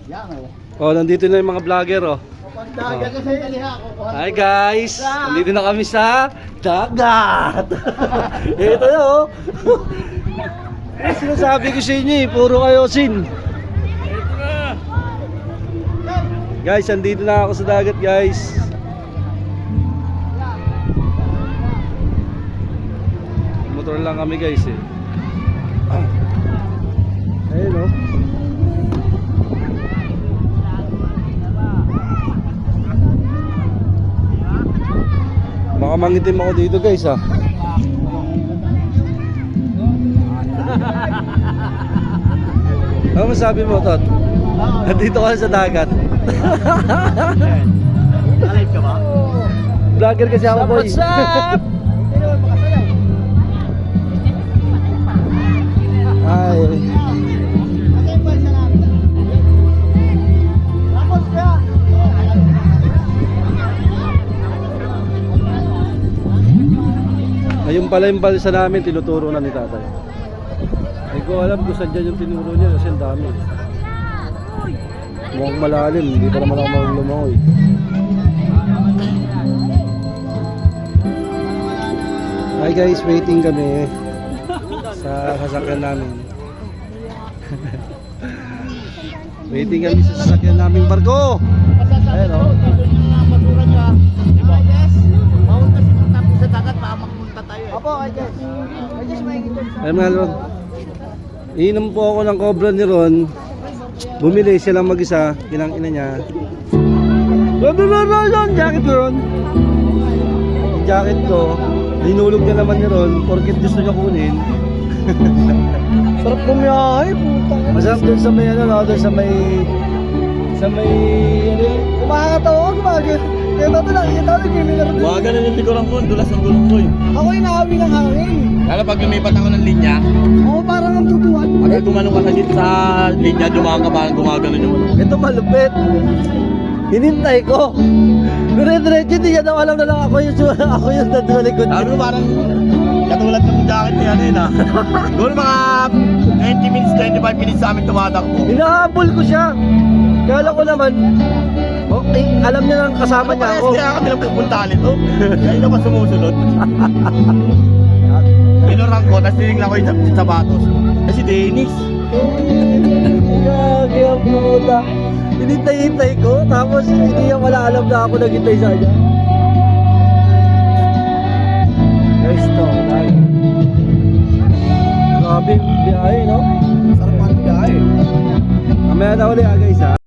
Yan o. Oh, nandito na yung mga vlogger oh. Dagat kasi daliha ako. Hi guys! Nandito na kami sa dagat! Ito na oh! Sinasabi ko sa inyo eh, puro kayo sin. Guys, nandito na ako sa dagat guys. Motor lang kami guys eh. Ayun oh. Baka mangitim ako dito guys ah. Ano masabi mo Tot? Nandito ka sa dagat. Alive ka ba? Vlogger kasi ako boy. What's up? Ay. Ayun pala yung balsa namin, tinuturo na ni tatay. Hindi ko alam kung saan dyan yung tinuro niya kasi ang dami. Mukhang malalim, hindi pa naman ako malumangoy. Hi guys, waiting kami sa sasakyan namin. Waiting kami sa sasakyan naming barko. Ayun o. Opo, I guess. I guess makikita. Ayun mga Ron. Iinom po ako ng cobra ni Ron. Bumili siya lang mag-isa. Kinang ina niya. Ron! Jacket ko Ron. Yung jacket ko. Hinulog na naman ni Ron. Porkit gusto niya kunin. Sarap bumiyahe, putang. Masarap dun sa may ano no? Dun sa may ano yun? Kumakatawa, gumagin. Kaya tato lang, kaya tato nagmiminaro din. Mga ganun yung likuran ko, dulas ng gulong ko eh. Ako inahawi ng hangin. Lalo pag lumipat ako ng linya, Ako parang ang tutuan. pag gumanong ka sa linya, dumaan ka parang gumaganon yung ano. Ito malupit. Hinintay ko. Dire-diretso hindi niya daw alam na lang ako yung nandun likod. Sabi ko parang katulad ng jacket niya din ah. Doon mga 20 minutes, 25 minutes sa amin tumatakbo. Hinahabol ko siya. Kala ko naman, okay, alam niya lang kasama niya ako. Kaya kami lang pupuntahan ito. Kaya na pa sumusunod. Pinurang ko, tapos tinignan ko yung sapatos. Kasi Dennis. Gagi ang puta. Hinintay-hintay ko, tapos hindi niya wala alam na ako naghintay sa kanya. Guys, to, dahil. Grabe, biyahe, no? Sarap ang biyahe. Mamaya na uli, guys, ha?